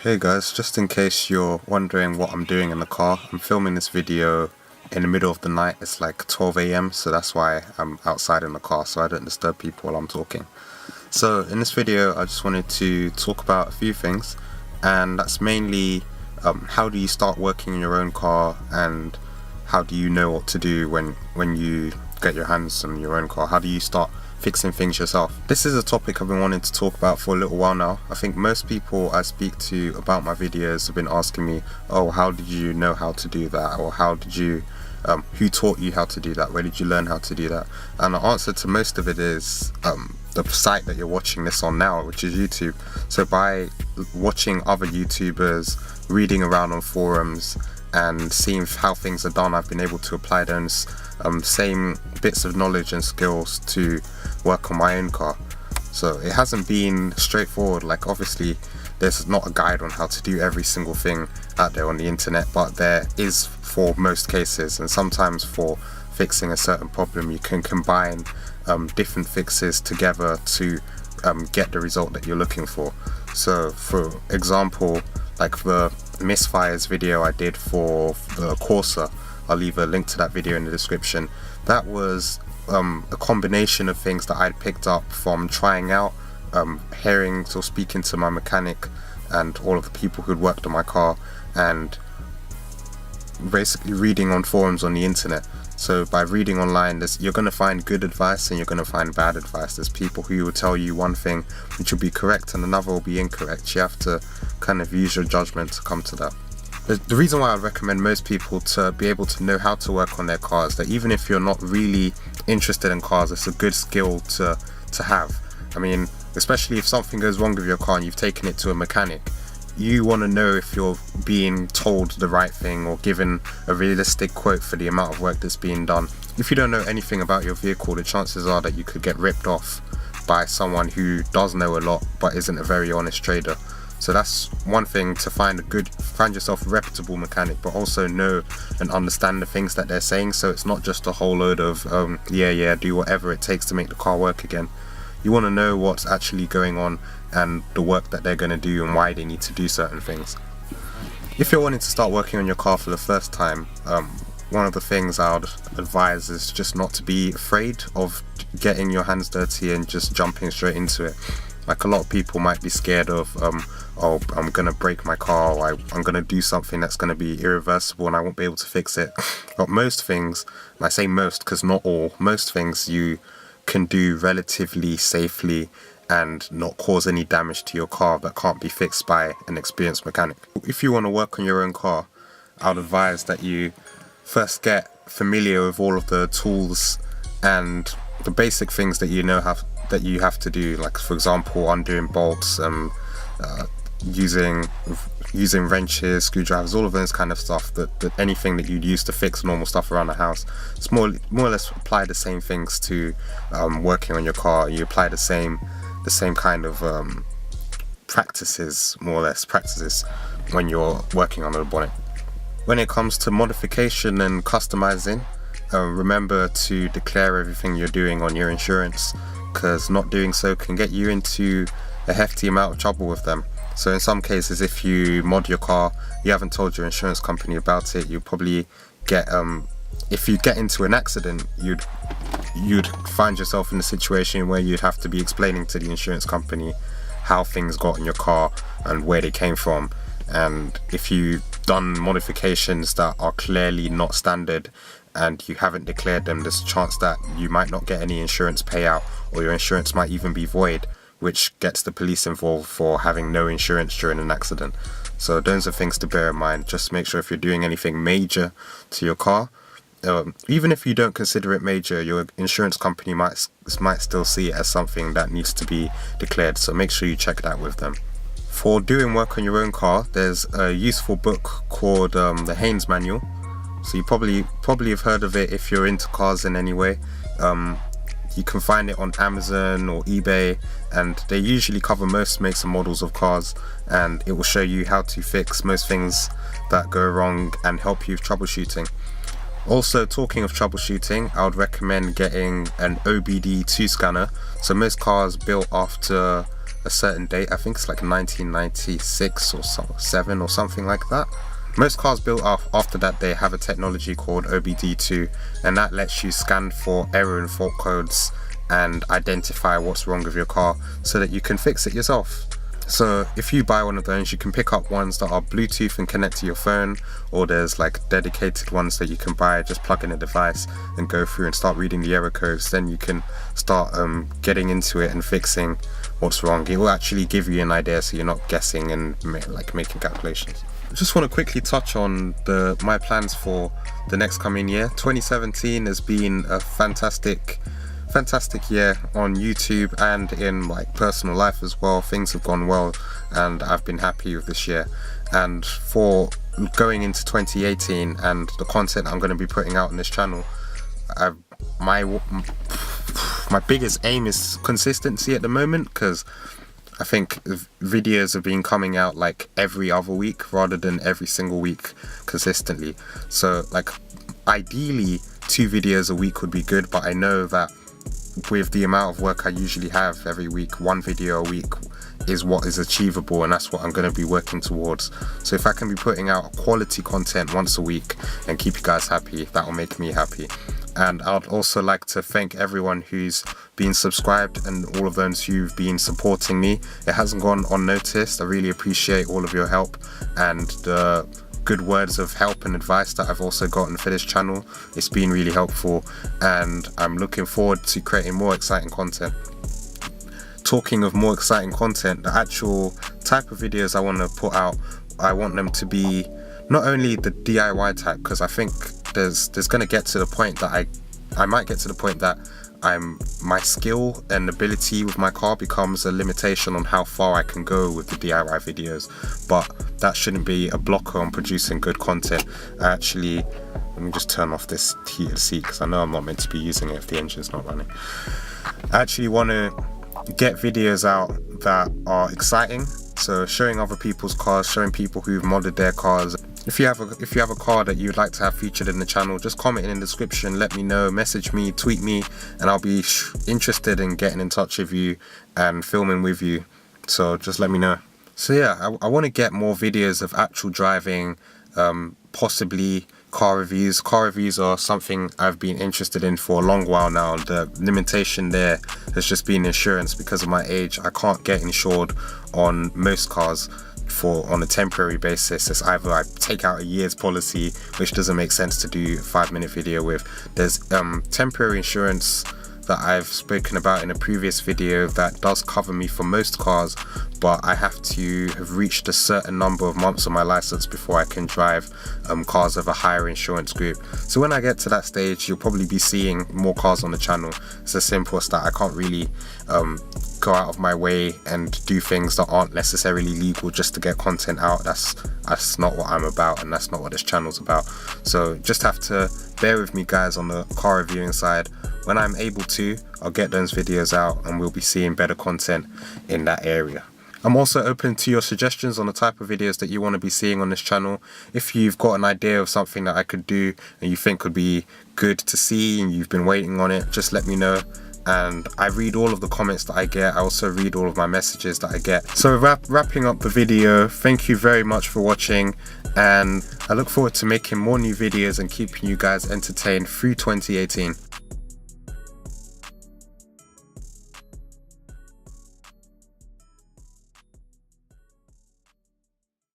Hey guys, just in case you're wondering what I'm doing in the car, I'm filming this video in the middle of the night. It's like 12 a.m, so that's why I'm outside in the car, so I don't disturb people while I'm talking. So in this video I just wanted to talk about a few things, and that's mainly how do you start working in your own car, and how do you know what to do when you get your hands on your own car. How do you start fixing things yourself? This is a topic I've been wanting to talk about for a little while now. I think most people I speak to about my videos have been asking me, oh, how did you know how to do that, or how did you who taught you how to do that, where did you learn how to do that? And the answer to most of it is the site that you're watching this on now, which is YouTube. So by watching other YouTubers, reading around on forums and seeing how things are done, I've been able to apply those same bits of knowledge and skills to work on my own car. So it hasn't been straightforward. Like, obviously there's not a guide on how to do every single thing out there on the internet, but there is for most cases, and sometimes for fixing a certain problem you can combine different fixes together to get the result that you're looking for. So for example, like the misfires video I did for the Corsa, I'll leave a link to that video in the description. That was a combination of things that I'd picked up from trying out, hearing or speaking to my mechanic and all of the people who'd worked on my car, and basically reading on forums on the internet. So by reading online, you're going to find good advice and you're going to find bad advice. There's people who will tell you one thing which will be correct and another will be incorrect. You have to kind of use your judgment to come to that. The reason why I recommend most people to be able to know how to work on their cars, that even if you're not really interested in cars, it's a good skill to have. I mean, especially if something goes wrong with your car and you've taken it to a mechanic, you want to know if you're being told the right thing or given a realistic quote for the amount of work that's being done. If you don't know anything about your vehicle, the chances are that you could get ripped off by someone who does know a lot but isn't a very honest trader. So that's one thing, to find yourself a reputable mechanic, but also know and understand the things that they're saying, so it's not just a whole load of do whatever it takes to make the car work again. You want to know what's actually going on and the work that they're going to do and why they need to do certain things. If you're wanting to start working on your car for the first time, one of the things I would advise is just not to be afraid of getting your hands dirty and just jumping straight into it. Like, a lot of people might be scared of oh, I'm gonna break my car, or I'm gonna do something that's gonna be irreversible and I won't be able to fix it. But most things, and I say most because not all, most things you can do relatively safely and not cause any damage to your car that can't be fixed by an experienced mechanic. If you want to work on your own car, I would advise that you first get familiar with all of the tools and the basic things that you know that you have to do, like, for example, undoing bolts, using wrenches, screwdrivers, all of those kind of stuff, that anything that you'd use to fix normal stuff around the house. It's more or less apply the same things to working on your car. You apply the same kind of practices when you're working on the bonnet. When it comes to modification and customizing, remember to declare everything you're doing on your insurance, because not doing so can get you into a hefty amount of trouble with them. So in some cases, if you mod your car, you haven't told your insurance company about it, you'll probably get if you get into an accident, you'd find yourself in a situation where you'd have to be explaining to the insurance company how things got in your car and where they came from. And if you've done modifications that are clearly not standard and you haven't declared them, there's a chance that you might not get any insurance payout, or your insurance might even be void, which gets the police involved for having no insurance during an accident. So those are things to bear in mind. Just make sure if you're doing anything major to your car, even if you don't consider it major, your insurance company might still see it as something that needs to be declared, so make sure you check that with them. For doing work on your own car, there's a useful book called the Haynes Manual. So you probably have heard of it if you're into cars in any way. You can find it on Amazon or eBay, and they usually cover most makes and models of cars, and it will show you how to fix most things that go wrong and help you with troubleshooting. Also, talking of troubleshooting, I would recommend getting an OBD2 scanner. So most cars built after a certain date. I think it's like 1996 or 7 or something like that. Most cars built after that day have a technology called OBD2, and that lets you scan for error and fault codes and identify what's wrong with your car so that you can fix it yourself. So if you buy one of those, you can pick up ones that are Bluetooth and connect to your phone, or there's like dedicated ones that you can buy, just plug in a device and go through and start reading the error codes. Then you can start getting into it and fixing what's wrong. It will actually give you an idea so you're not guessing and making calculations. I just want to quickly touch on my plans for the next coming year. 2017 has been a fantastic year on YouTube and in like personal life as well. Things have gone well and I've been happy with this year. And for going into 2018 and the content I'm going to be putting out on this channel, my biggest aim is consistency at the moment, because I think videos have been coming out like every other week rather than every single week consistently. So like ideally 2 videos a week would be good, but I know that with the amount of work I usually have every week, 1 video a week is what is achievable, and that's what I'm going to be working towards. So if I can be putting out quality content once a week and keep you guys happy, that will make me happy. And I'd also like to thank everyone who's been subscribed and all of those who've been supporting me. It hasn't gone unnoticed. I really appreciate all of your help and the good words of help and advice that I've also gotten for this channel. It's been really helpful and I'm looking forward to creating more exciting content. Talking of more exciting content, the actual type of videos I want to put out, I want them to be not only the DIY type, because I think there's going to get to the point that I might get to the point that my skill and ability with my car becomes a limitation on how far I can go with the DIY videos, but that shouldn't be a blocker on producing good content. Let me just turn off this heated seat because I know I'm not meant to be using it if the engine's not running. I actually want to get videos out that are exciting, so showing other people's cars, showing people who've modded their cars. If you have a car that you'd like to have featured in the channel, just comment in the description, let me know, message me, tweet me, and I'll be interested in getting in touch with you and filming with you. So just let me know. So yeah, I want to get more videos of actual driving, possibly car reviews. Car reviews are something I've been interested in for a long while now. The limitation there has just been insurance. Because of my age, I can't get insured on most cars on a temporary basis. It's either I take out a year's policy, which doesn't make sense to do a 5-minute video with. There's temporary insurance that I've spoken about in a previous video that does cover me for most cars, but I have to have reached a certain number of months on my license before I can drive cars of a higher insurance group. So when I get to that stage, you'll probably be seeing more cars on the channel. It's as simple as that. I can't really go out of my way and do things that aren't necessarily legal just to get content out. That's not what I'm about, and that's not what this channel's about. So just have to bear with me guys on the car reviewing side. When I'm able to, I'll get those videos out and we'll be seeing better content in that area. I'm also open to your suggestions on the type of videos that you want to be seeing on this channel. If you've got an idea of something that I could do and you think would be good to see and you've been waiting on it, just let me know. And I read all of the comments that I get. I also read all of my messages that I get. So wrapping up the video, thank you very much for watching, and I look forward to making more new videos and keeping you guys entertained through 2018.